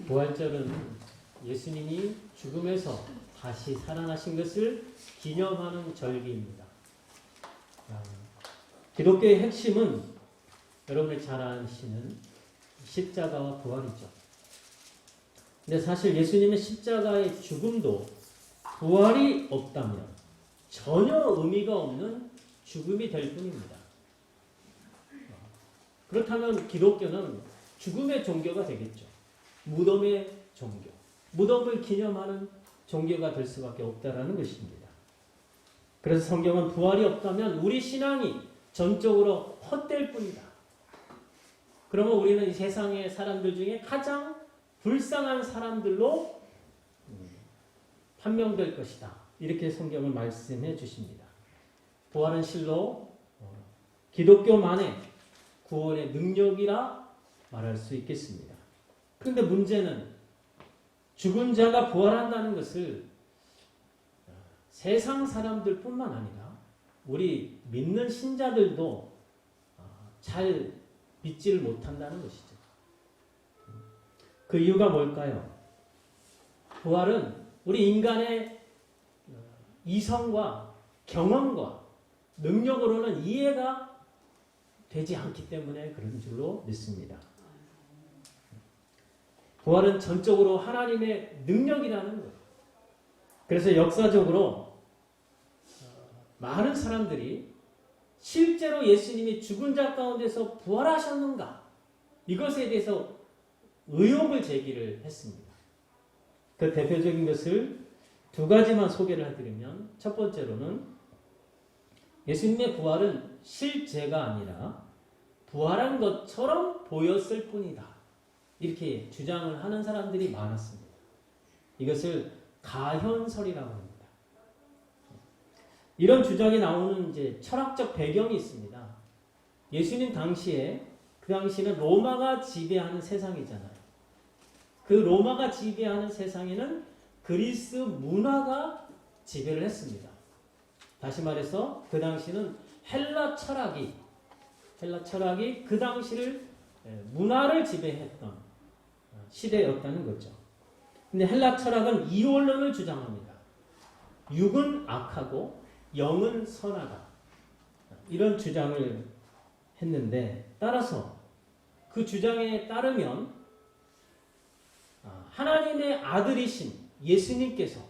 부활절은 예수님이 죽음에서 다시 살아나신 것을 기념하는 절기입니다. 기독교의 핵심은 여러분이 잘 아시는 십자가와 부활이죠. 근데 사실 예수님의 십자가의 죽음도 부활이 없다면 전혀 의미가 없는 죽음이 될 뿐입니다. 그렇다면 기독교는 죽음의 종교가 되겠죠. 무덤의 종교. 무덤을 기념하는 종교가 될 수밖에 없다라는 것입니다. 그래서 성경은 부활이 없다면 우리 신앙이 전적으로 헛될 뿐이다. 그러면 우리는 이 세상의 사람들 중에 가장 불쌍한 사람들로 판명될 것이다. 이렇게 성경은 말씀해 주십니다. 부활은 실로 기독교만의 구원의 능력이라 말할 수 있겠습니다. 그런데 문제는 죽은 자가 부활한다는 것을 세상 사람들뿐만 아니라 우리 믿는 신자들도 잘 믿지를 못한다는 것이죠. 그 이유가 뭘까요? 부활은 우리 인간의 이성과 경험과 능력으로는 이해가 되지 않기 때문에 그런 줄로 믿습니다. 부활은 전적으로 하나님의 능력이라는 거예요. 그래서 역사적으로 많은 사람들이 실제로 예수님이 죽은 자 가운데서 부활하셨는가? 이것에 대해서 의혹을 제기를 했습니다. 그 대표적인 것을 두 가지만 소개를 해드리면 첫 번째로는 예수님의 부활은 실제가 아니라 부활한 것처럼 보였을 뿐이다. 이렇게 주장을 하는 사람들이 많았습니다. 이것을 가현설이라고 합니다. 이런 주장이 나오는 이제 철학적 배경이 있습니다. 예수님 당시에 그 당시는 로마가 지배하는 세상이잖아요. 그 로마가 지배하는 세상에는 그리스 문화가 지배를 했습니다. 다시 말해서 그 당시는 헬라 철학이 그 당시를 문화를 지배했던 시대였다는 거죠. 근데 헬라 철학은 이원론을 주장합니다. 육은 악하고 영은 선하다. 이런 주장을 했는데 따라서 그 주장에 따르면 하나님의 아들이신 예수님께서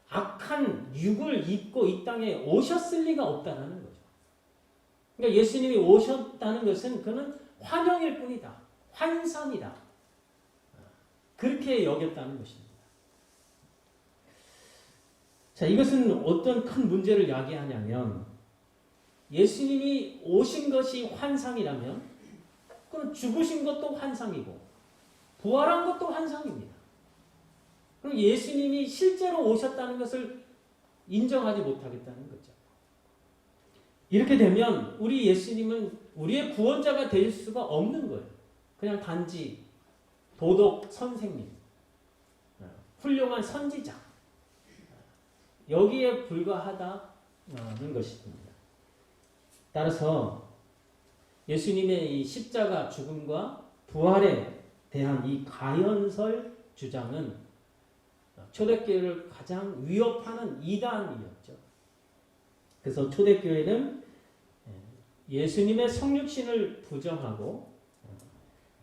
악한 육을 입고 이 땅에 오셨을 리가 없다는 거죠. 그러니까 예수님이 오셨다는 것은 그는 환영일 뿐이다. 환상이다. 그렇게 여겼다는 것입니다. 자, 이것은 어떤 큰 문제를 야기하냐면 예수님이 오신 것이 환상이라면 그럼 죽으신 것도 환상이고 부활한 것도 환상입니다. 그럼 예수님이 실제로 오셨다는 것을 인정하지 못하겠다는 거죠. 이렇게 되면 우리 예수님은 우리의 구원자가 될 수가 없는 거예요. 그냥 단지 도덕 선생님, 훌륭한 선지자, 여기에 불과하다는 것입니다. 따라서 예수님의 이 십자가 죽음과 부활에 대한 이 가현설 주장은 초대교회를 가장 위협하는 이단이었죠. 그래서 초대교회는 예수님의 성육신을 부정하고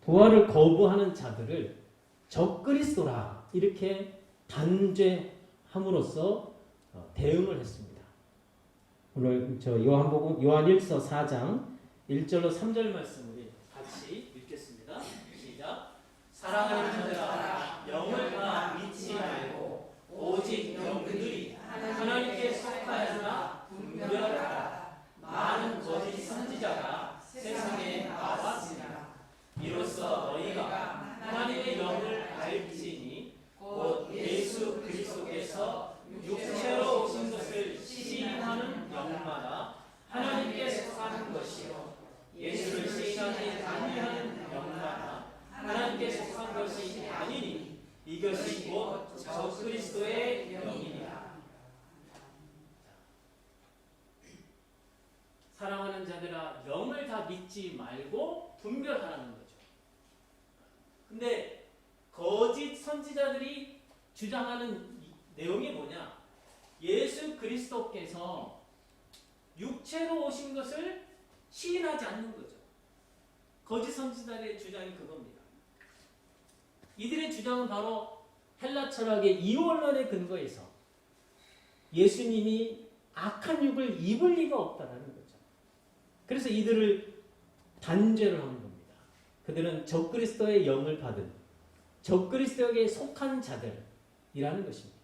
부활을 거부하는 자들을 적그리스도라 이렇게 단죄함으로써 대응을 했습니다. 오늘 저 요한복음 요한일서 4장 1절로 3절 말씀 우리 같이 읽겠습니다. 시작. 사랑하는 자들아 영을 다 믿지 말고 오직 영들이 하나님께 속하였으나 분별하라. 많은 거짓 선지자가 세상에 나왔으나 이로써 너희가 하나님의 영을 알지니 곧 예수 그리스도께서 육체로 오신 것을 시인하는 영마다 하나님께 속하는 것이요 예수를 시인하지 아니하는 영마다 하나님께 속한 것이 아니니 이것이 곧 적그리스도의 영이니라. 사랑하는 자들아 영을 다 믿지 말고 분별하라는 거죠. 근데 주장하는 내용이 뭐냐? 예수 그리스도께서 육체로 오신 것을 시인하지 않는 거죠. 거짓 선지자들의 주장이 그겁니다. 이들의 주장은 바로 헬라 철학의 이원론에 근거해서 예수님이 악한 육을 입을 리가 없다라는 거죠. 그래서 이들을 단죄를 하는 겁니다. 그들은 적그리스도의 영을 받은 적그리스도에게 속한 자들이라는 것입니다.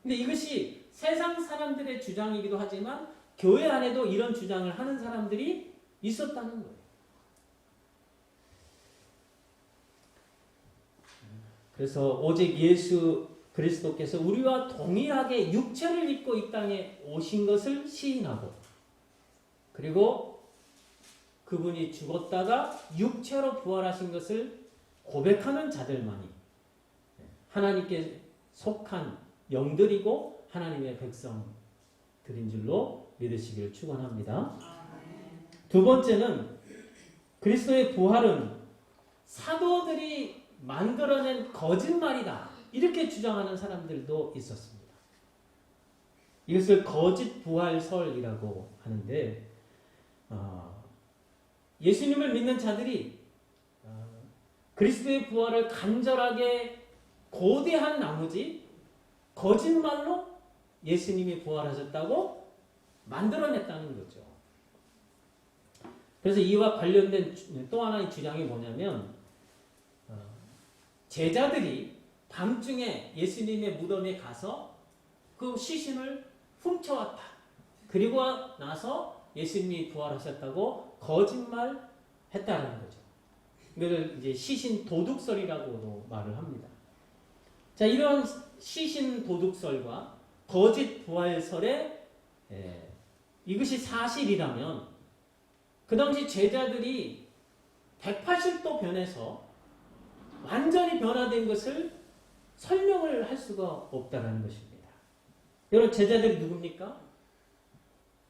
근데 이것이 세상 사람들의 주장이기도 하지만 교회 안에도 이런 주장을 하는 사람들이 있었다는 거예요. 그래서 오직 예수 그리스도께서 우리와 동일하게 육체를 입고 이 땅에 오신 것을 시인하고, 그리고 그분이 죽었다가 육체로 부활하신 것을 고백하는 자들만이 하나님께 속한 영들이고 하나님의 백성들인 줄로 믿으시기를 축원합니다. 두 번째는 그리스도의 부활은 사도들이 만들어낸 거짓말이다, 이렇게 주장하는 사람들도 있었습니다. 이것을 거짓 부활설이라고 하는데, 예수님을 믿는 자들이 그리스도의 부활을 간절하게 고대한 나머지 거짓말로 예수님이 부활하셨다고 만들어냈다는 거죠. 그래서 이와 관련된 또 하나의 주장이 뭐냐면, 제자들이 밤중에 예수님의 무덤에 가서 그 시신을 훔쳐왔다, 그리고 나서 예수님이 부활하셨다고 거짓말했다는 거죠. 이걸 이제 시신 도둑설이라고도 말을 합니다. 자, 이런 시신 도둑설과 거짓 부활설에 이것이 사실이라면 그 당시 제자들이 180도 변해서 완전히 변화된 것을 설명을 할 수가 없다는 것입니다. 여러분, 제자들이 누굽니까?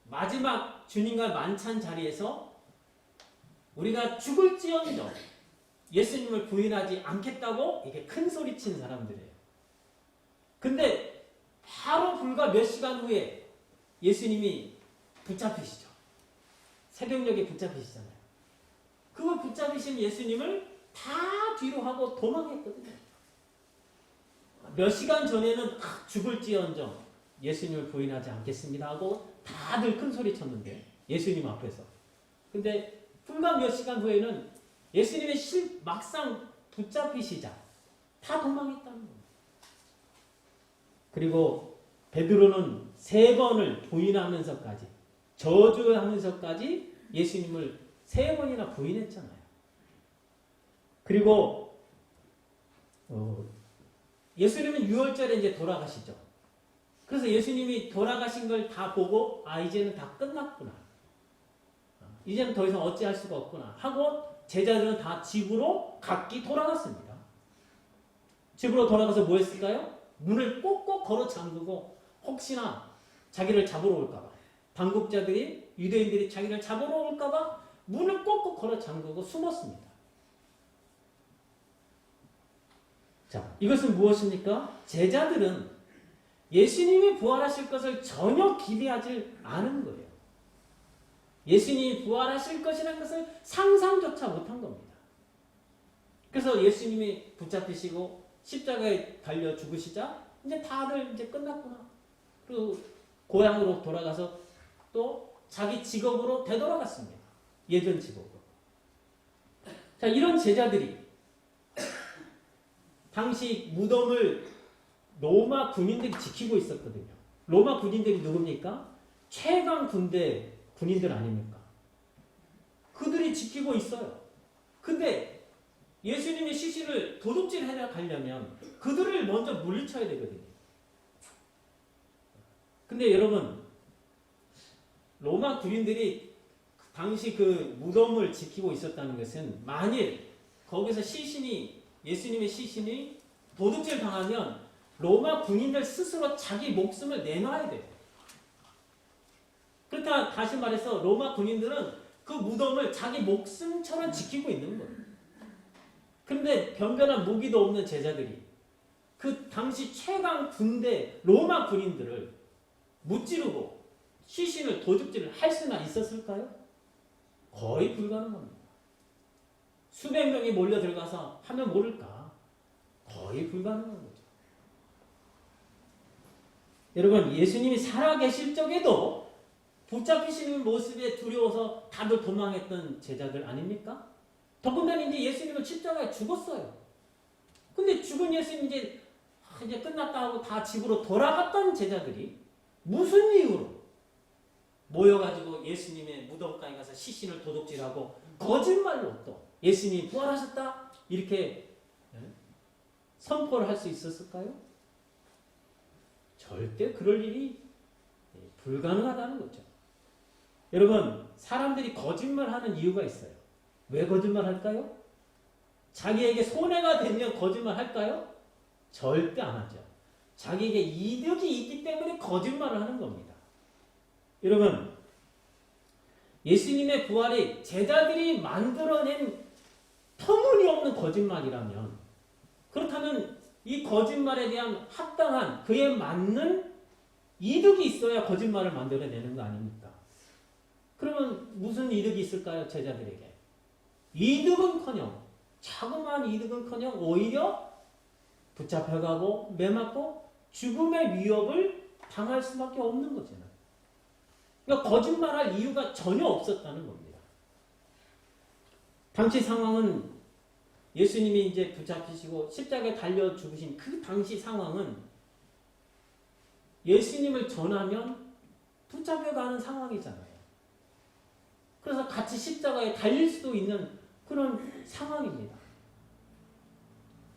마지막 주님과 만찬 자리에서 우리가 죽을지언정 예수님을 부인하지 않겠다고 이렇게 큰 소리 친 사람들이에요. 근데 바로 불과 몇 시간 후에 예수님이 붙잡히시죠. 새벽녘에 붙잡히시잖아요. 그 붙잡히신 예수님을 다 뒤로 하고 도망했거든요. 몇 시간 전에는 죽을지언정 예수님을 부인하지 않겠습니다 하고 다들 큰 소리 쳤는데, 예수님 앞에서. 근데 불과 몇 시간 후에는 예수님의 막상 붙잡히시자 다 도망했다는 겁니다. 그리고 베드로는 3번을 부인하면서까지, 저주하면서까지 예수님을 3번이나 부인했잖아요. 그리고 예수님은 6월절에 이제 돌아가시죠. 그래서 예수님이 돌아가신 걸 다 보고 이제는 다 끝났구나, 이제는 더 이상 어찌할 수가 없구나 하고 제자들은 다 집으로 각기 돌아갔습니다. 집으로 돌아가서 뭐 했을까요? 문을 꼭꼭 걸어 잠그고 혹시나 자기를 잡으러 올까봐, 당국자들이, 유대인들이 자기를 잡으러 올까봐 문을 꼭꼭 걸어 잠그고 숨었습니다. 자, 이것은 무엇입니까? 제자들은 예수님이 부활하실 것을 전혀 기대하지 않은 거예요. 예수님이 부활하실 것이라는 것을 상상조차 못한 겁니다. 그래서 예수님이 붙잡히시고 십자가에 달려 죽으시자 이제 다들 이제 끝났구나, 그리고 고향으로 돌아가서 또 자기 직업으로 되돌아갔습니다. 예전 직업으로. 자, 이런 제자들이 당시 무덤을 로마 군인들이 지키고 있었거든요. 로마 군인들이 누굽니까? 최강 군인들 아닙니까? 그들이 지키고 있어요. 근데 예수님의 시신을 도둑질해 가려면 그들을 먼저 물리쳐야 되거든요. 근데 여러분, 로마 군인들이 당시 그 무덤을 지키고 있었다는 것은 만일 거기서 예수님의 시신이 도둑질 당하면 로마 군인들 스스로 자기 목숨을 내놔야 돼요. 그러니까 다시 말해서 로마 군인들은 그 무덤을 자기 목숨처럼 지키고 있는 거예요. 그런데 변변한 무기도 없는 제자들이 그 당시 최강 군대 로마 군인들을 무찌르고 시신을 도둑질을 할 수나 있었을까요? 거의 불가능합니다. 수백 명이 몰려 들어가서 하면 모를까? 거의 불가능한 거죠. 여러분, 예수님이 살아계실 적에도 붙잡히시는 모습에 두려워서 다들 도망했던 제자들 아닙니까? 더군다나 이제 예수님은 십자가에 죽었어요. 근데 죽은 예수님 이제 끝났다 하고 다 집으로 돌아갔던 제자들이 무슨 이유로 모여가지고 예수님의 무덤가에 가서 시신을 도둑질하고 거짓말로 또 예수님이 부활하셨다 이렇게 선포를 할 수 있었을까요? 절대 그럴 일이 불가능하다는 거죠. 여러분, 사람들이 거짓말하는 이유가 있어요. 왜 거짓말할까요? 자기에게 손해가 되면 거짓말할까요? 절대 안 하죠. 자기에게 이득이 있기 때문에 거짓말을 하는 겁니다. 여러분, 예수님의 부활이 제자들이 만들어낸 터무니없는 거짓말이라면, 그렇다면 이 거짓말에 대한 합당한 그에 맞는 이득이 있어야 거짓말을 만들어내는 거 아닙니까? 그러면 무슨 이득이 있을까요? 제자들에게. 이득은커녕, 자그마한 이득은커녕 오히려 붙잡혀가고 매맞고 죽음의 위협을 당할 수밖에 없는 거잖아요. 그러니까 거짓말할 이유가 전혀 없었다는 겁니다. 당시 상황은 예수님이 이제 붙잡히시고 십자가에 달려 죽으신 그 당시 상황은 예수님을 전하면 붙잡혀가는 상황이잖아요. 그래서 같이 십자가에 달릴 수도 있는 그런 상황입니다.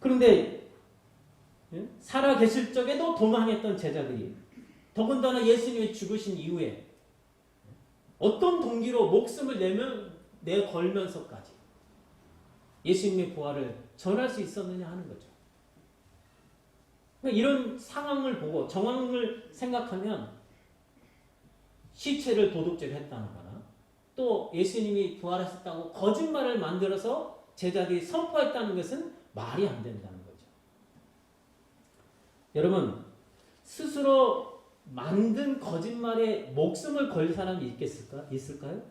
그런데 살아계실 적에도 도망했던 제자들이 더군다나 예수님이 죽으신 이후에 어떤 동기로 목숨을 내걸면서까지 예수님의 부활을 전할 수 있었느냐 하는 거죠. 그러니까 이런 상황을 보고 정황을 생각하면 시체를 도둑질했다는 거나 또 예수님이 부활하셨다고 거짓말을 만들어서 제자들이 선포했다는 것은 말이 안 된다는 거죠. 여러분, 스스로 만든 거짓말에 목숨을 걸 사람이 있을까요?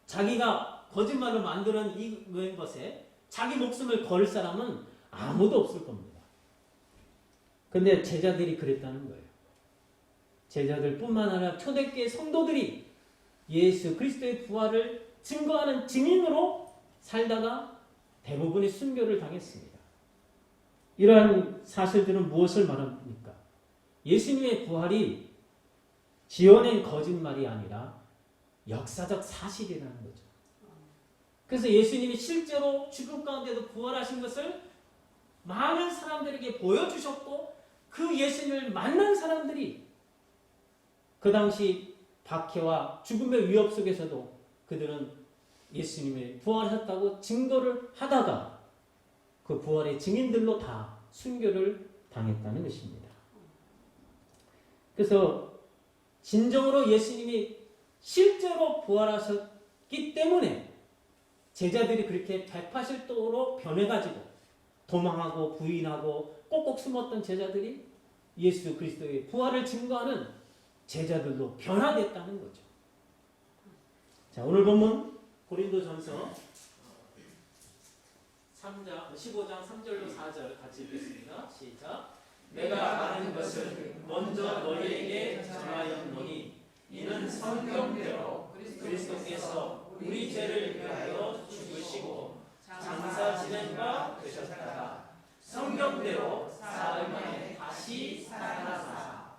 자기가 거짓말을 만드는 것에 자기 목숨을 걸 사람은 아무도 없을 겁니다. 근데 제자들이 그랬다는 거예요. 제자들뿐만 아니라 초대교회 성도들이 예수 그리스도의 부활을 증거하는 증인으로 살다가 대부분이 순교를 당했습니다. 이러한 사실들은 무엇을 말합니까? 예수님의 부활이 지어낸 거짓말이 아니라 역사적 사실이라는 거죠. 그래서 예수님이 실제로 죽음 가운데도 부활하신 것을 많은 사람들에게 보여주셨고 그 예수님을 만난 사람들이 그 당시 박해와 죽음의 위협 속에서도 그들은 예수님의 부활하셨다고 증거를 하다가 그 부활의 증인들로 다 순교를 당했다는 것입니다. 그래서 진정으로 예수님이 실제로 부활하셨기 때문에 제자들이 그렇게 180도로 변해가지고 도망하고 부인하고 꼭꼭 숨었던 제자들이 예수 그리스도의 부활을 증거하는 제자들로 변화됐다는 거죠. 자, 오늘 본문 고린도전서 15장 3절로 4절 같이 읽겠습니다. 시작. 내가 아는 것을 먼저 너희에게 전하였노니 이는 성경대로 그리스도께서 우리 죄를 위하여 죽으시고 장사 지낸 바 되셨다. 성경대로 사흘 만에 다시 살아나사.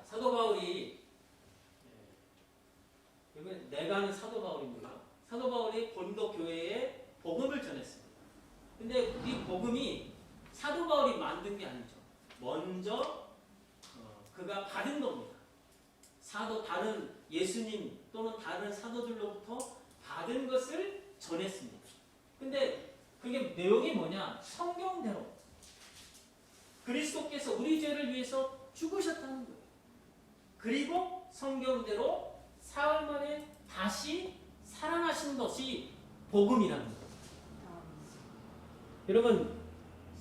사도 바울이 이번 내가 아는 사도 바울입니다. 사도 바울이 고린도 교회에 복음을 전했습니다. 근데 이 복음이 사도 바울이 만든 게 아니죠. 먼저 그가 받은 겁니다. 다른 예수님 또는 다른 사도들로부터 받은 것을 전했습니다. 근데 그게 내용이 뭐냐? 성경대로 그리스도께서 우리 죄를 위해서 죽으셨다는 거예요. 그리고 성경대로 사흘 만에 다시 살아나신 것이 복음이라는 거예요. 여러분,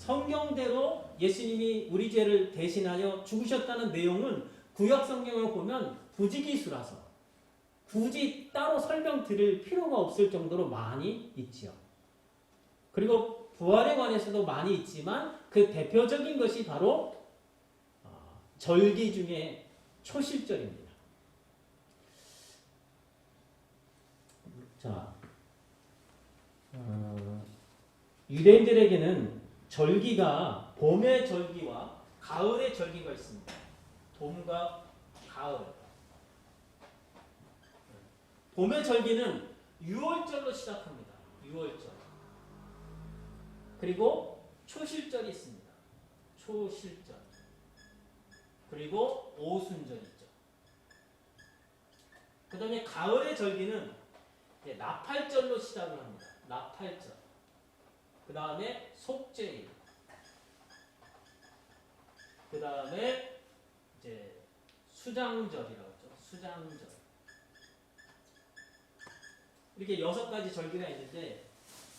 성경대로 예수님이 우리 죄를 대신하여 죽으셨다는 내용은 구약 성경을 보면 부지기수라서 굳이 따로 설명 드릴 필요가 없을 정도로 많이 있지요. 그리고 부활에 관해서도 많이 있지만 그 대표적인 것이 바로 절기 중에 초실절입니다. 자, 유대인들에게는 절기가 봄의 절기와 가을의 절기가 있습니다. 봄과 가을. 봄의 절기는 6월절로 시작합니다. 6월절. 그리고 초실절이 있습니다. 초실절. 그리고 오순절 있죠. 그 다음에 가을의 절기는 나팔절로 시작을 합니다. 나팔절. 그 다음에 속죄일. 그 다음에 이제 수장절이라고 하죠. 수장절. 이렇게 6가지 절기가 있는데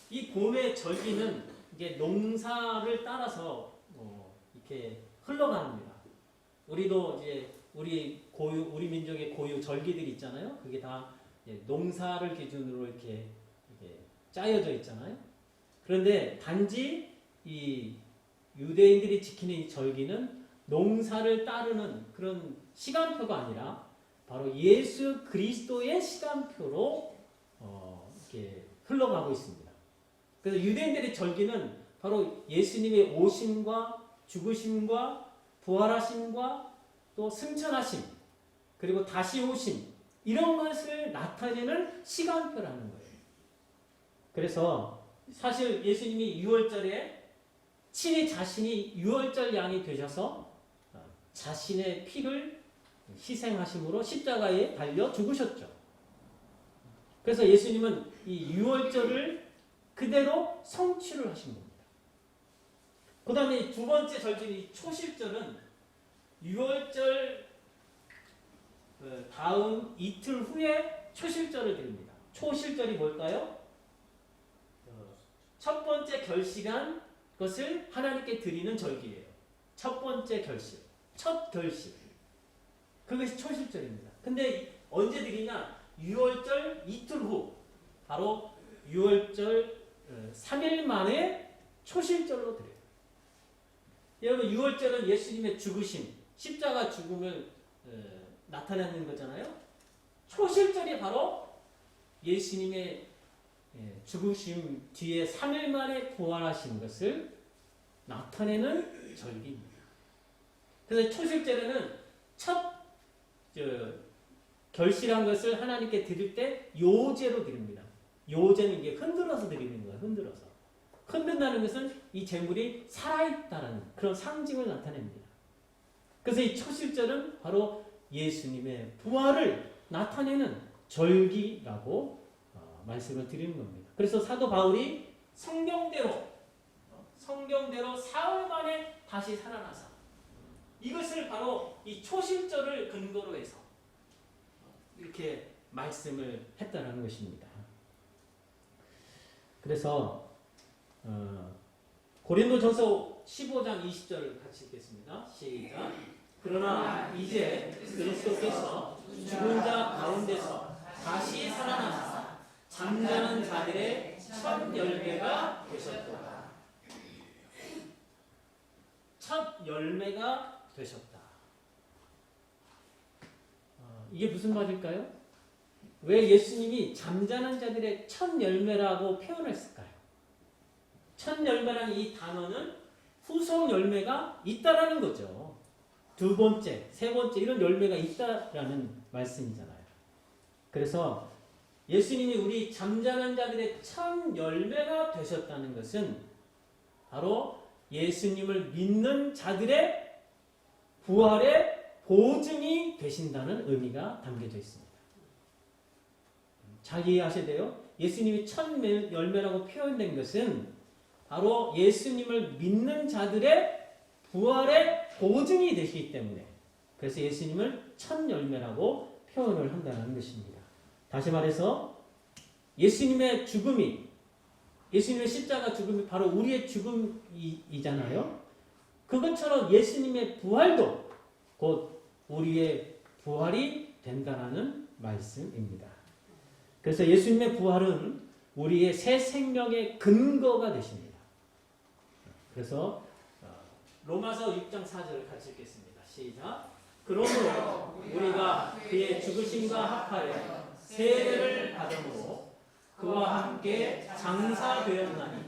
이 봄의 절기는 이게 농사를 따라서 이렇게 흘러갑니다. 우리도 이제 우리 민족의 고유 절기들 있잖아요. 그게 다 농사를 기준으로 이렇게 짜여져 있잖아요. 그런데 단지 이 유대인들이 지키는 이 절기는 농사를 따르는 그런 시간표가 아니라 바로 예수 그리스도의 시간표로 이렇게 흘러가고 있습니다. 그래서 유대인들의 절기는 바로 예수님의 오심과 죽으심과 부활하심과 또 승천하심 그리고 다시 오심 이런 것을 나타내는 시간표라는 거예요. 그래서 사실 예수님이 6월절에 친히 자신이 6월절 양이 되셔서 자신의 피를 희생하심으로 십자가에 달려 죽으셨죠. 그래서 예수님은 이 6월절을 그대로 성취를 하신 겁니다. 그 다음에 두 번째 절기인 초실절은 6월절 다음 이틀 후에 초실절을 드립니다. 초실절이 뭘까요? 첫 번째 결실한 것을 하나님께 드리는 절기예요. 첫 번째 결실. 첫 결실. 그것이 초실절입니다. 근데 언제 드리냐? 6월절 이틀 후. 바로 6월절 3일 만에 초실절로 드려요. 여러분 6월절은 예수님의 죽으심, 십자가 죽음을 나타내는 거잖아요. 초실절이 바로 예수님의 죽으심 뒤에 3일 만에 부활하신 것을 나타내는 절기입니다. 그래서 초실절에는 첫 결실한 것을 하나님께 드릴 때 요제로 드립니다. 요제는 이게 흔들어서 드리는 거예요. 흔들어서. 흔든다는 것은 이 제물이 살아있다는 그런 상징을 나타냅니다. 그래서 이 초실절은 바로 예수님의 부활을 나타내는 절기라고 말씀을 드리는 겁니다. 그래서 사도 바울이 성경대로 사흘 만에 다시 살아나서 이것을 바로 이 초실절을 근거로 해서 이렇게 말씀을 했다는 것입니다. 그래서 고린도전서 15장 20절 같이 읽겠습니다. 시작. 그러나 이제 그리스도께서 죽은 자 가운데서 다시 살아나사 잠자는 자들의 첫 열매가 되셨다. 첫 열매가 되셨다. 이게 무슨 말일까요? 왜 예수님이 잠자는 자들의 첫 열매라고 표현했을까요? 첫 열매라는 이 단어는 후속 열매가 있다라는 거죠. 두 번째, 세 번째 이런 열매가 있다라는 말씀이잖아요. 그래서 예수님이 우리 잠자는 자들의 첫 열매가 되셨다는 것은 바로 예수님을 믿는 자들의 부활의 보증이 되신다는 의미가 담겨져 있습니다. 잘 이해하셔야 돼요. 예수님이 첫 열매라고 표현된 것은 바로 예수님을 믿는 자들의 부활의 보증이 되시기 때문에 그래서 예수님을 첫 열매라고 표현을 한다는 것입니다. 다시 말해서 예수님의 죽음이 예수님의 십자가 죽음이 바로 우리의 죽음이잖아요. 그것처럼 예수님의 부활도 곧 우리의 부활이 된다라는 말씀입니다. 그래서 예수님의 부활은 우리의 새 생명의 근거가 되십니다. 그래서 로마서 6장 4절을 같이 읽겠습니다. 시작. 그러므로 우리가 그의 죽으심과 합하여 세례를 받음으로 그와 함께 장사되었나니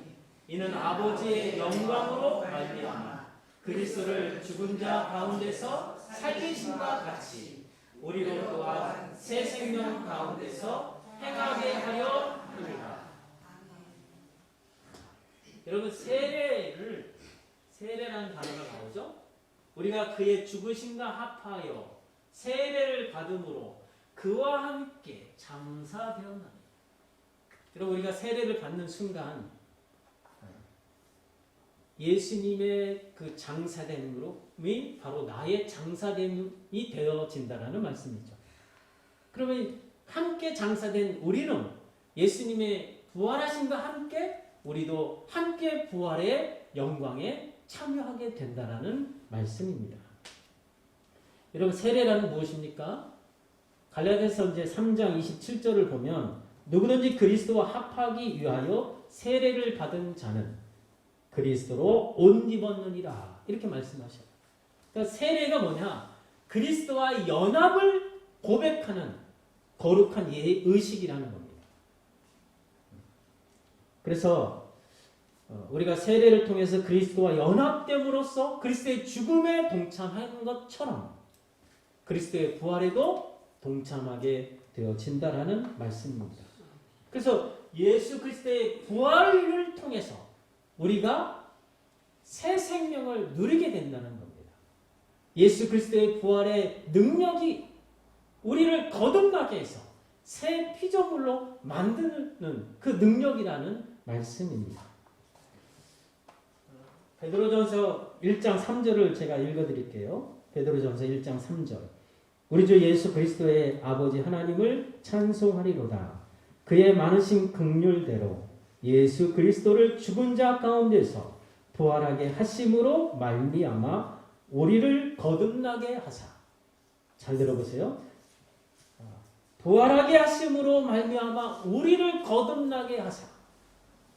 이는 아버지의 영광으로 말미암아 그리스도를 죽은 자 가운데서 살리심과 같이 우리로 또한 새 생명 가운데서 행하게 하려 합니다. 여러분, 세례라는 단어가 나오죠? 우리가 그의 죽으심과 합하여 세례를 받음으로 그와 함께 장사되었나니. 여러분, 우리가 세례를 받는 순간 예수님의 그 장사됨으로 바로 나의 장사됨이 되어진다라는 말씀이죠. 그러면 함께 장사된 우리는 예수님의 부활하심과 함께 우리도 함께 부활의 영광에 참여하게 된다라는 말씀입니다. 여러분, 세례라는 무엇입니까? 갈라디아서 이제 3장 27절을 보면 누구든지 그리스도와 합하기 위하여 세례를 받은 자는 그리스도로 옷 입었느니라 이렇게 말씀하셔요. 그러니까 세례가 뭐냐? 그리스도와 연합을 고백하는 거룩한 의식이라는 겁니다. 그래서 우리가 세례를 통해서 그리스도와 연합됨으로써 그리스도의 죽음에 동참하는 것처럼 그리스도의 부활에도 동참하게 되어진다라는 말씀입니다. 그래서 예수 그리스도의 부활을 통해서 우리가 새 생명을 누리게 된다는 겁니다. 예수 그리스도의 부활의 능력이 우리를 거듭나게 해서 새 피조물로 만드는 그 능력이라는 말씀입니다. 베드로전서 1장 3절을 제가 읽어드릴게요. 베드로전서 1장 3절. 우리 주 예수 그리스도의 아버지 하나님을 찬송하리로다. 그의 많으신 긍휼대로 예수 그리스도를 죽은 자 가운데서 부활하게 하심으로 말미암아 우리를 거듭나게 하사. 잘 들어보세요. 부활하게 하심으로 말미암아 우리를 거듭나게 하사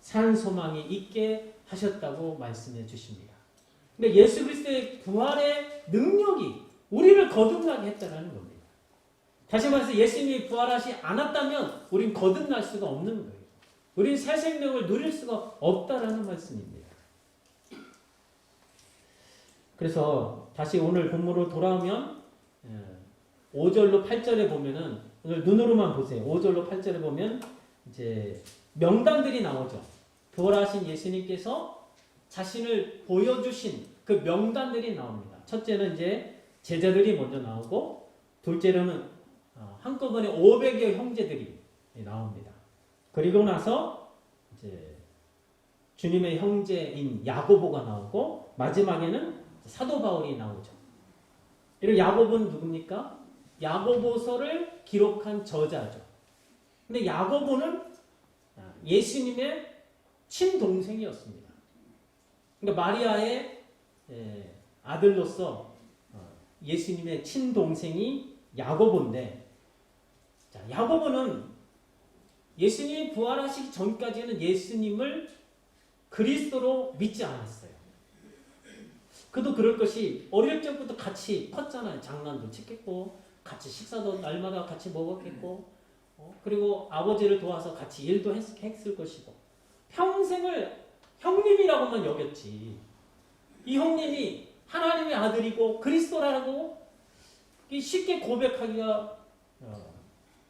산 소망이 있게 하셨다고 말씀해 주십니다. 근데 예수 그리스도의 부활의 능력이 우리를 거듭나게 했다는 겁니다. 다시 말해서 예수님이 부활하지 않았다면 우린 거듭날 수가 없는 거예요. 우린 새 생명을 누릴 수가 없다라는 말씀입니다. 그래서 다시 오늘 본문으로 돌아오면 5절로 8절에 보면은 오늘 눈으로만 보세요. 5절로 8절에 보면 이제 명단들이 나오죠. 부활하신 예수님께서 자신을 보여주신 그 명단들이 나옵니다. 첫째는 이제 제자들이 먼저 나오고 둘째로는 한꺼번에 500여 형제들이 나옵니다. 그리고 나서 이제 주님의 형제인 야고보가 나오고 마지막에는 사도 바울이 나오죠. 이런 야고보는 누굽니까? 야고보서를 기록한 저자죠. 근데 야고보는 예수님의 친동생이었습니다. 그러니까 마리아의 아들로서 예수님의 친동생이 야고보인데, 자, 야고보는 예수님이 부활하시기 전까지는 예수님을 그리스도로 믿지 않았어요. 그도 그럴 것이 어릴 적부터 같이 컸잖아요. 장난도 쳤겠고 같이 식사도 날마다 같이 먹었겠고 그리고 아버지를 도와서 같이 일도 했을 것이고 평생을 형님이라고만 여겼지. 이 형님이 하나님의 아들이고 그리스도라고 쉽게 고백하기가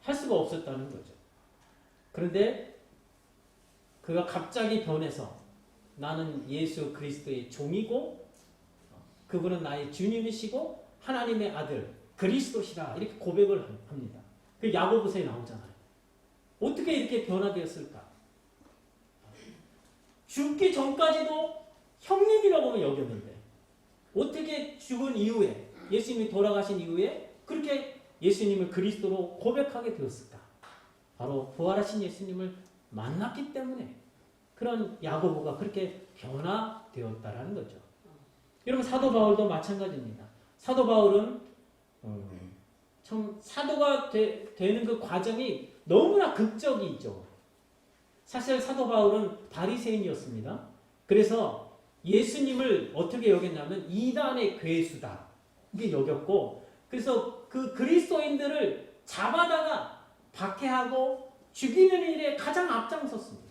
할 수가 없었다는 거죠. 그런데 그가 갑자기 변해서 나는 예수 그리스도의 종이고 그분은 나의 주님이시고 하나님의 아들 그리스도시라 이렇게 고백을 합니다. 그 야고보서에 나오잖아요. 어떻게 이렇게 변화되었을까? 죽기 전까지도 형님이라고만 여겼는데 어떻게 죽은 이후에 예수님이 돌아가신 이후에 그렇게 예수님을 그리스도로 고백하게 되었을까? 바로 부활하신 예수님을 만났기 때문에 그런 야고보가 그렇게 변화되었다라는 거죠. 여러분 사도 바울도 마찬가지입니다. 사도 바울은 참 사도가 되는 그 과정이 너무나 극적이죠. 사실 사도 바울은 바리새인이었습니다. 그래서 예수님을 어떻게 여겼냐면 이단의 괴수다 이게 여겼고, 그래서 그 그리스도인들을 잡아다가 박해하고 죽이는 일에 가장 앞장섰습니다.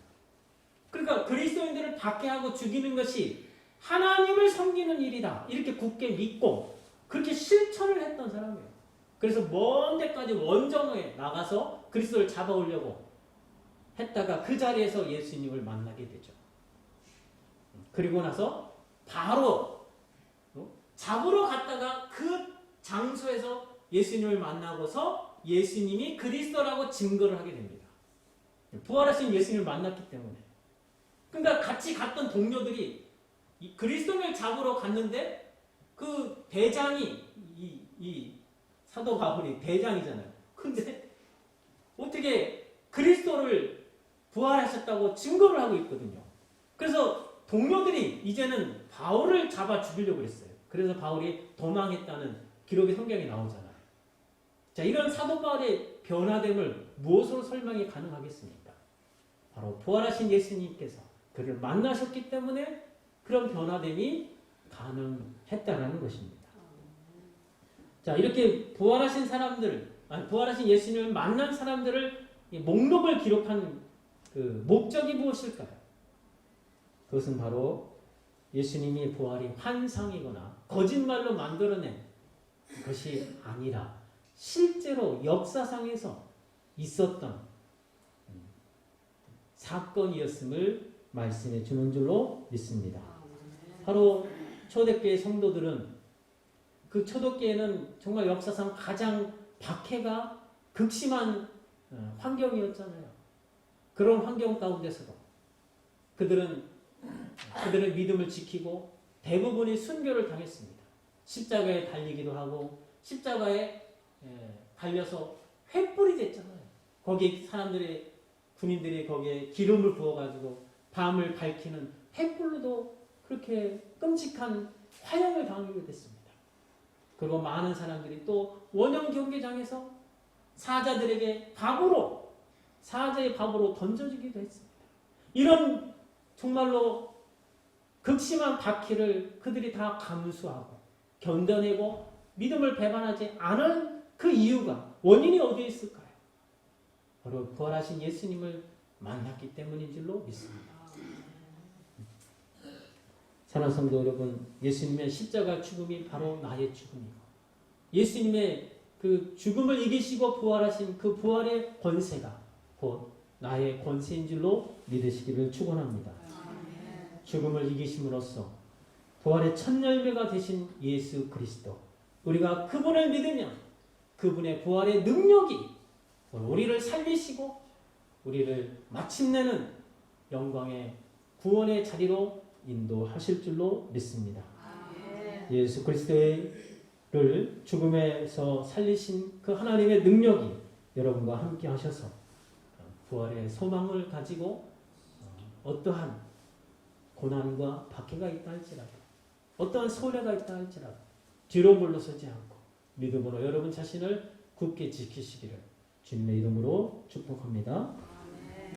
그러니까 그리스도인들을 박해하고 죽이는 것이 하나님을 섬기는 일이다 이렇게 굳게 믿고 그렇게 실천을 했던 사람이에요. 그래서 먼 데까지 원정에 나가서 그리스도를 잡아오려고 했다가 그 자리에서 예수님을 만나게 되죠. 그리고 나서 바로 잡으러 갔다가 그 장소에서 예수님을 만나고서 예수님이 그리스도라고 증거를 하게 됩니다. 부활하신 예수님을 만났기 때문에. 그러니까 같이 갔던 동료들이 그리스도를 잡으러 갔는데 그 대장이 이 사도 바울이 대장이잖아요. 근데 어떻게 그리스도를 부활하셨다고 증거를 하고 있거든요. 그래서 동료들이 이제는 바울을 잡아 죽이려고 했어요. 그래서 바울이 도망했다는 기록이 성경에 나오잖아요. 자, 이런 사도 바울의 변화됨을 무엇으로 설명이 가능하겠습니까? 바로 부활하신 예수님께서 그를 만나셨기 때문에 그런 변화됨이 가능했다라는 것입니다. 자, 이렇게 부활하신 예수님을 만난 사람들을 목록을 기록한 그 목적이 무엇일까요? 그것은 바로 예수님의 부활이 환상이거나 거짓말로 만들어낸 것이 아니라 실제로 역사상에서 있었던 사건이었음을 말씀해 주는 줄로 믿습니다. 바로 초대교회 성도들은 그 초대교회는 정말 역사상 가장 박해가 극심한 환경이었잖아요. 그런 환경 가운데서도 그들의 믿음을 지키고 대부분이 순교를 당했습니다. 십자가에 달리기도 하고 십자가에 달려서 횃불이 됐잖아요. 거기 사람들이 군인들이 거기에 기름을 부어가지고 밤을 밝히는 횃불로도 그렇게 끔찍한 화형을 당하게 됐습니다. 그리고 많은 사람들이 또 원형 경기장에서 사자의 밥으로 던져지기도 했습니다. 이런 정말로 극심한 박해를 그들이 다 감수하고 견뎌내고 믿음을 배반하지 않은 그 이유가 원인이 어디에 있을까요? 바로 부활하신 예수님을 만났기 때문인 줄로 믿습니다. 사랑하는 성도 여러분, 예수님의 십자가 죽음이 바로 나의 죽음이고 예수님의 그 죽음을 이기시고 부활하신 그 부활의 권세가 곧 나의 권세인 줄로 믿으시기를 축원합니다. 죽음을 이기심으로써 부활의 첫 열매가 되신 예수 그리스도, 우리가 그분을 믿으면 그분의 부활의 능력이 우리를 살리시고 우리를 마침내는 영광의 구원의 자리로 인도하실 줄로 믿습니다. 예수 그리스도를 죽음에서 살리신 그 하나님의 능력이 여러분과 함께 하셔서 부활의 소망을 가지고 어떠한 고난과 박해가 있다 할지라도 어떠한 손해가 있다 할지라도 뒤로 물러서지 않고 믿음으로 여러분 자신을 굳게 지키시기를 주님의 이름으로 축복합니다.